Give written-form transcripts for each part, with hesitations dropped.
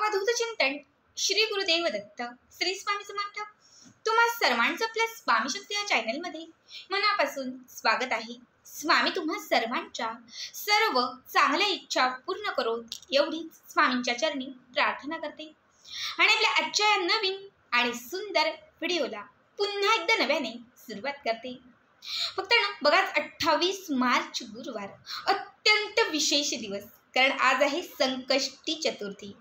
अवधूत चिंतन श्री गुरुदेव दत्त श्री स्वामी समर्थ। तुम्हा सर्वांचं आपल्या स्वामी शक्ती या चॅनलमध्ये मनापासून स्वागत आहे। स्वामी तुम्हा सर्वांच्या सर्व चांगल्या इच्छा पूर्ण करो एवढीच स्वामींच्या चरणी प्रार्थना करते आणि आपल्या आजच्या या नवीन आणि सुंदर व्हिडिओला पुन्हा एकदा नव्याने सुरुवात करते। फक्त बघाच 28 मार्च गुरुवार अत्यंत विशेष दिवस, कारण आज आहे संकष्टी चतुर्थी।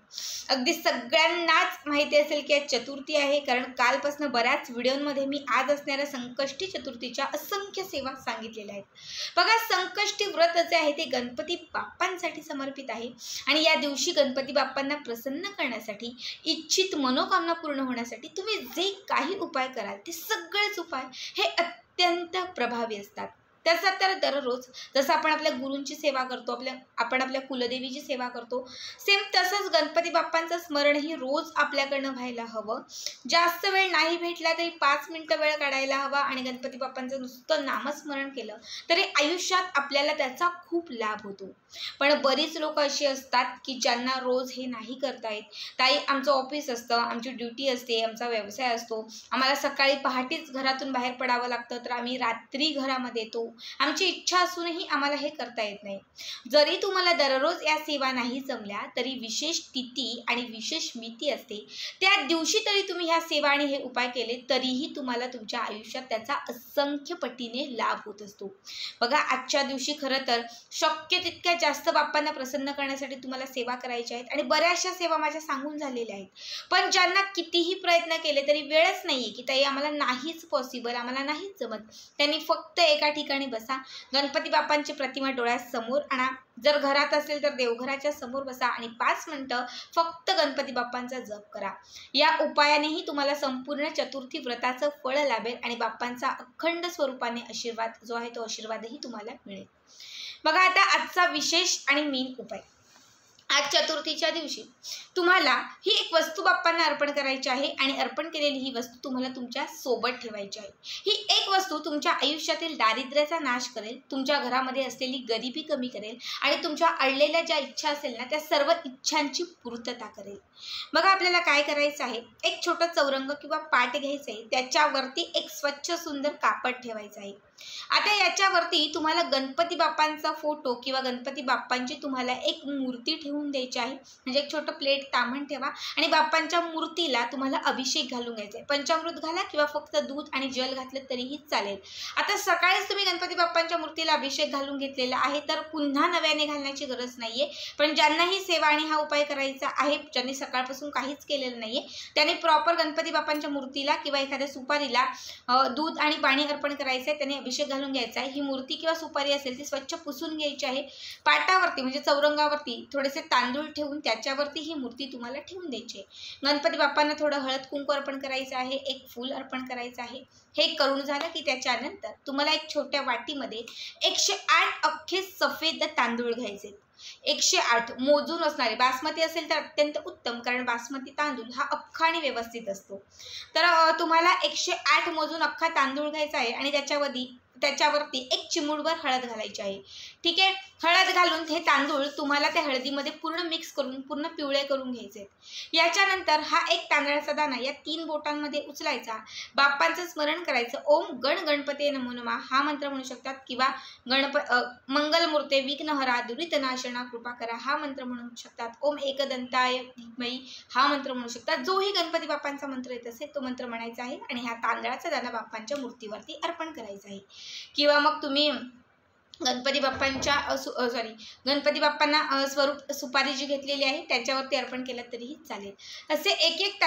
अगदी सगळ्यांनाच माहिती असेल की आज चतुर्थी आहे, कारण कालपासून बऱ्याच व्हिडिओमध्ये मी आज असणाऱ्या संकष्टी चतुर्थीच्या असंख्य सेवा सांगितलेल्या आहेत। बघा, संकष्टी व्रत जे आहे ते गणपती बाप्पांसाठी समर्पित आहे आणि या दिवशी गणपती बाप्पांना प्रसन्न करण्यासाठी, इच्छित मनोकामना पूर्ण होण्यासाठी तुम्ही जे काही उपाय कराल ते सगळेच उपाय हे अत्यंत प्रभावी असतात। तसा तर दररोज जसं आपण आपल्या गुरूंची सेवा करतो, आपण आपल्या कुलदेवीची सेवा करतो, सेम तसंच गणपती बाप्पांचं स्मरणही रोज आपल्याकडनं व्हायला हवं। जास्त वेळ नाही भेटला तरी 5 मिनिटं वेळ काढायला हवा आणि गणपती बाप्पांचं नुसतं नामस्मरण केलं तरी आयुष्यात आपल्याला त्याचा खूप लाभ होतो। पण बरीच लोक अशी असतात की ज्यांना रोज हे नाही करता येत। ताई, आमचं ऑफिस असतं, आमची ड्युटी असते, आमचा व्यवसाय असतो, आम्हाला सकाळी पहाटेच घरातून बाहेर पडावं लागतं, तर आम्ही रात्री घरामध्ये येतो, आमची इच्छा असूनही आम्हाला हे करता येत नाही। जरी तुम्हाला दररोज या सेवा नाही जमल्या तरी विशेष तिथी आणि विशेष मिती असते, त्या दिवशी तरी तुम्ही ह्या सेवा आणि हे उपाय केले तरीही तुम्हाला तुमच्या आयुष्यात त्याचा असंख्य पटीने लाभ होत असतो। बघा, आजच्या दिवशी खरं तर शक्य तितक्या जास्त बाप्पांना प्रसन्न करण्यासाठी तुम्हाला सेवा करायच्या आहेत आणि बऱ्याचशा सेवा माझ्या सांगून झालेल्या आहेत। पण ज्यांना कितीही प्रयत्न केले तरी वेळच नाहीये की ताई आम्हाला नाहीच पॉसिबल, आम्हाला नाहीच जमत, त्यांनी फक्त एका ठिकाणी बसा, गणपती बाप्पांची प्रतिमा डोळ्यासमोर आणा, जर घरात असेल तर देवघराच्या समोर बसा आणि 5 मिनिटं फक्त गणपती बाप्पांचा जप करा। या उपायानेही तुम्हाला संपूर्ण चतुर्थी व्रताचं फळ लाभेल आणि बाप्पांचा अखंड स्वरूपाने आशीर्वाद जो आहे तो आशीर्वादही तुम्हाला मिळेल। बघा, आता आजचा विशेष आणि मेन उपाय, आज चतुर्थीच्या दिवशी तुम्हाला ही एक वस्तू बाप्पांना अर्पण करायची आहे आणि अर्पण केलेली ही वस्तू तुम्हाला तुमच्या सोबत ठेवायची आहे। ही एक वस्तू तुमच्या आयुष्यातील दारिद्र्याचा नाश करेल, तुमच्या घरामध्ये असलेली गरिबी कमी करेल आणि तुमच्या अडलेल्या ज्या इच्छा असेल ना त्या सर्व इच्छांची पूर्तता करेल। बघा, आपल्याला काय करायचं आहे, एक छोटं चौरंग किंवा पाट घ्यायचं आहे, त्याच्यावरती एक स्वच्छ सुंदर कापड ठेवायचं आहे। आता याच्यावरती तुम्हाला गणपती बाप्पांचा फोटो किंवा गणपती बाप्पांची तुम्हाला एक मूर्ती ठेवून द्यायची आहे, म्हणजे एक छोटं प्लेट तांबण ठेवा आणि बाप्पांच्या मूर्तीला तुम्हाला अभिषेक घालून घ्यायचा आहे। पंचामृत घाला किंवा फक्त दूध आणि जल घातलं तरीही चालेल। आता सकाळीच तुम्ही गणपती बाप्पांच्या मूर्तीला अभिषेक घालून घेतलेला आहे तर पुन्हा नव्याने घालण्याची गरज नाहीये। पण ज्यांना ही सेवा आणि हा उपाय करायचा आहे, ज्यांनी सकाळपासून काहीच केलेलं नाहीये, त्यांनी प्रॉपर गणपती बाप्पांच्या मूर्तीला किंवा एखाद्या सुपारीला दूध आणि पाणी अर्पण करायचं आहे, त्यांनी अभिषेक घालून घ्यायचा आहे। ही मूर्ती किंवा सुपारी असेल ती स्वच्छ पुसून घ्यायची आहे। पाटावरती म्हणजे चौरंगावरती थोडेसे तांदूळ ठेवून त्याच्यावरती ही मूर्ती तुम्हाला ठेवून द्यायची आहे। गणपती बाप्पांना थोडं हळद कुंकू अर्पण करायचं आहे, एक फूल अर्पण करायचं आहे। हे करून झालं की त्याच्यानंतर तुम्हाला एक छोट्या वाटीमध्ये 108 अख्खे सफेद तांदूळ घ्यायचे। 108 मोजून असणारे, बासमती असेल तर अत्यंत उत्तम, कारण बासमती तांदूळ हा अख्खा आणि व्यवस्थित असतो। तर तुम्हाला 108 मोजून अख्खा तांदूळ घ्यायचा आहे आणि त्याच्यावरती एक चिमूटभर हळद घालायची आहे। ठीक आहे, हळद घालून हे तांदूळ तुम्हाला त्या हळदीमध्ये पूर्ण मिक्स करून पूर्ण पिवळे करून घ्यायचे। याच्यानंतर हा एक तांदळाचा दाणा या 3 बोटांमध्ये उचलायचा, बाप्पांचं स्मरण करायचं। ओम गण गणपते नमो नमः हा मंत्र म्हणू शकतात किंवा मंगलमूर्ते विघ्नहरा दुरितनाशना कृपा करा हा मंत्र म्हणू शकतात। ओम एकदंताय धीमहि हा मंत्र म्हणू शकतात। जोही गणपती बाप्पांचा मंत्र येत असेल तो मंत्र म्हणायचा आहे आणि हा तांदळाचा दाणा बाप्पांच्या मूर्तीवरती अर्पण करायचा आहे। किंवा मग तुम्ही गणपती बाप्पांना स्वरूप सुपारी जी घेतलेली आहे त्याच्यावरती अर्पण केलं तरीही चालेल। असे एक एक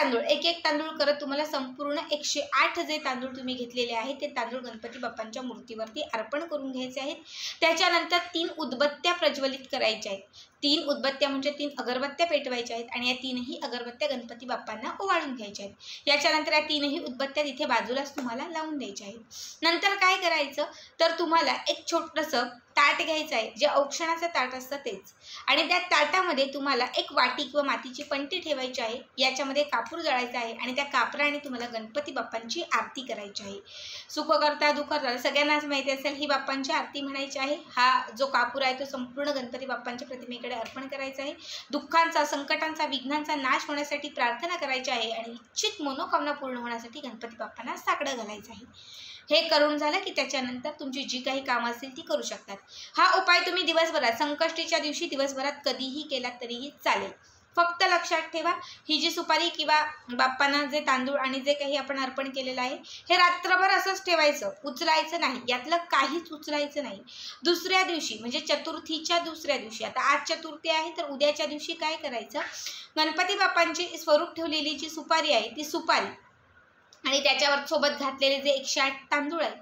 तांदूळ करत तुम्हाला संपूर्ण 108 जे तांदूळ तुम्ही घेतलेले आहेत ते तांदूळ गणपती बाप्पांच्या मूर्तीवरती अर्पण करून घ्यायचे आहेत। त्याच्यानंतर 3 उदबत्त्या प्रज्वलित करायच्या आहेत। 3 उदबत्त्या म्हणजे 3 अगरबत्त्या पेटवायच्या आहेत आणि या 3ही अगरबत्त्या गणपती बाप्पांना ओवाळून घ्यायच्या आहेत। याच्यानंतर या 3ही उदबत्त्या तिथे बाजूलाच तुम्हाला लावून द्यायच्या आहेत। नंतर काय करायचं तर तुम्हाला एक छोटंसं ताट घ्यायचं आहे, जे औक्षणाचं ताट असतं तेच, आणि त्या ताटामध्ये तुम्हाला एक वाटी किंवा मातीची पंटी ठेवायची आहे. याच्यामध्ये कापूर जळायचा आहे आणि त्या कापराने तुम्हाला गणपती बाप्पांची आरती करायची आहे. सुख करता दुःख करता सगळ्यांनाच माहिती असेल ही बाप्पांची आरती म्हणायची आहे. हा जो कापूर आहे तो संपूर्ण गणपती बाप्पांच्या प्रतिमेकडे अर्पण करायचा आहे. दुःखांचा, संकटांचा, विघ्नांचा नाश होण्यासाठी प्रार्थना करायची आहे आणि इच्छित मनोकामना पूर्ण होण्यासाठी गणपती बाप्पांना साकडं घालायचं आहे. हे करून झालं की त्याच्यानंतर तुमची जी काही कामं असतील ती करू शकतात. हा उपाय तुम्ही दिवसभरात, संकष्टीच्या दिवशी दिवसभरात कधीही केलात तरीही चालेल. फक्त लक्षात ठेवा, ही जी सुपारी किंवा बाप्पांना जे तांदूळ आणि जे काही आपण अर्पण केलेलं आहे हे रात्रभर असंच ठेवायचं, उचलायचं नाही, यातलं काहीच उचलायचं नाही. दुसऱ्या दिवशी म्हणजे चतुर्थीच्या दुसऱ्या दिवशी, आता आज चतुर्थी आहे तर उद्याच्या दिवशी काय करायचं, गणपती बाप्पांची स्वरूप ठेवलेली जी सुपारी आहे ती सुपारी आणि त्याच्यावर सोबत घातलेले जे 108 तांदूळ आहेत,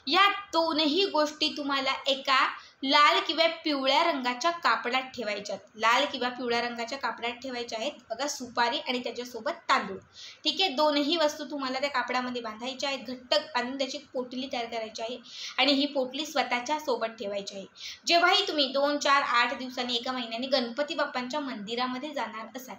या दोनही गोष्टी तुम्हाला एका लाल किंवा पिवळ्या रंगाच्या कापडात ठेवायच्यात. लाल किंवा पिवळ्या रंगाच्या कापडात ठेवायच्या आहेत बघा, सुपारी आणि त्याच्यासोबत तांदूळ. ठीक आहे, दोनही वस्तू तुम्हाला त्या कापडामध्ये बांधायच्या आहेत, घट्ट बांधून त्याची पोटली तयार करायची आहे आणि ही पोटली स्वतःच्या सोबत ठेवायची आहे. जेव्हाही तुम्ही 2, 4, 8 दिवसांनी, 1 महिन्याने गणपती बाप्पांच्या मंदिरामध्ये जाणार असाल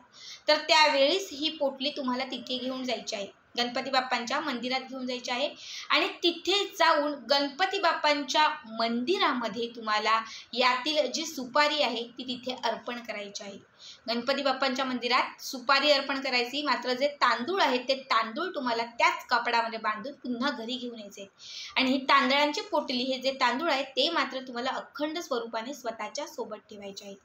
तर त्यावेळीच ही पोटली तुम्हाला तिथे घेऊन जायची आहे, गणपती बाप्पांच्या मंदिरात घेऊन जायचे आहे आणि तिथे जाऊन गणपती बाप्पांच्या मंदिरामध्ये तुम्हाला यातील जी सुपारी आहे ती तिथे अर्पण करायची आहे. गणपती बाप्पांच्या मंदिरात सुपारी अर्पण करायची, मात्र जे तांदूळ आहेत ते तांदूळ तुम्हाला त्याच कापडामध्ये बांधून पुन्हा घरी घेऊन यायचे आणि ही तांदळांची पोटली, हे जे तांदूळ आहेत ते मात्र तुम्हाला अखंड स्वरूपाने स्वतःच्या सोबत ठेवायचे आहेत.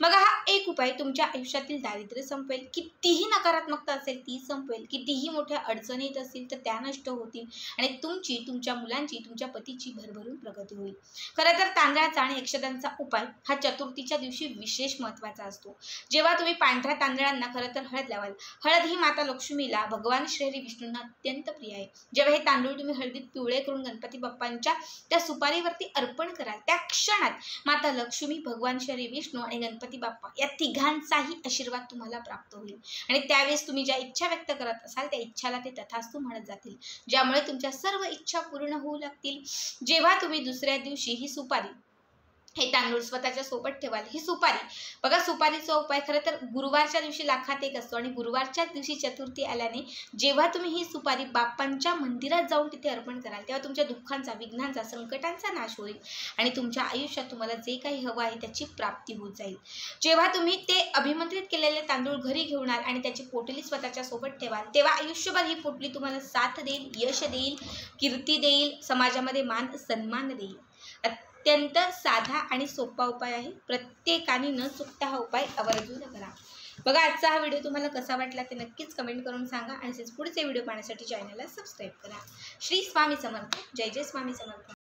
बघा, हा एक उपाय तुमच्या आयुष्यातील दारिद्र्य संपवेल, कितीही नकारात्मकता असेल ती संपवेल, कितीही मोठ्या अडचणी येत असतील तर त्या नष्ट होतील आणि तुमची, तुमच्या मुलांची, तुमच्या पतीची भरभरून प्रगती होईल. खरं तर तांदळाचा आणि अक्षतांचा उपाय हा चतुर्थीच्या दिवशी विशेष महत्त्वाचा असतो. जेव्हा तुम्ही पांढऱ्या तांदळांना खरं तर हळद लावाल, हळद ही माता लक्ष्मीला, भगवान श्रीहरी विष्णूंना अत्यंत प्रिय आहे. जेव्हा हे तांदूळ तुम्ही हळदीत पिवळे करून गणपती बाप्पांच्या त्या सुपारीवरती अर्पण कराल, त्या क्षणात माता लक्ष्मी, भगवान श्री विष्णू आणि गणपती बाप्पा या तिघांचाही आशीर्वाद तुम्हाला प्राप्त होईल आणि त्यावेळेस तुम्ही ज्या इच्छा व्यक्त करत असाल त्या इच्छाला ते तथास्तु म्हणत जातील, ज्यामुळे तुमच्या सर्व इच्छा पूर्ण होऊ लागतील. जेव्हा तुम्ही दुसऱ्या दिवशी ही सुपारी, हे तांदूळ स्वतःच्या सोबत ठेवाल, ही सुपारी बघा, सुपारीचा उपाय खरं तर गुरुवारच्या दिवशी लाखात एक असतो आणि गुरुवारच्याच दिवशी चतुर्थी आल्याने जेव्हा तुम्ही ही सुपारी बाप्पांच्या मंदिरात जाऊन तिथे अर्पण कराल तेव्हा तुमच्या दुःखांचा, विघ्नांचा, संकटांचा नाश होईल आणि तुमच्या आयुष्यात तुम्हाला जे काही हवं आहे त्याची प्राप्ती होत जाईल. जेव्हा तुम्ही ते अभिमंत्रित केलेले तांदूळ घरी घेऊन आल आणि त्याची पोटली स्वतःच्या सोबत ठेवाल तेव्हा आयुष्यभर ही पोटली तुम्हाला साथ देईल, यश देईल, कीर्ती देईल, समाजामध्ये मान सन्मान देईल. अत्यंत साधा आणि सोपा उपाय आहे. प्रत्येकाने न चुकता हा उपाय आवर्जून करा. बघा, आजचा हा व्हिडिओ तुम्हाला कसा वाटला ते नक्कीच कमेंट करून सांगा आणि पुढचे व्हिडिओ पाहण्यासाठी चॅनलला सबस्क्राईब करा. श्री स्वामी समर्थ. जय जय स्वामी समर्थ.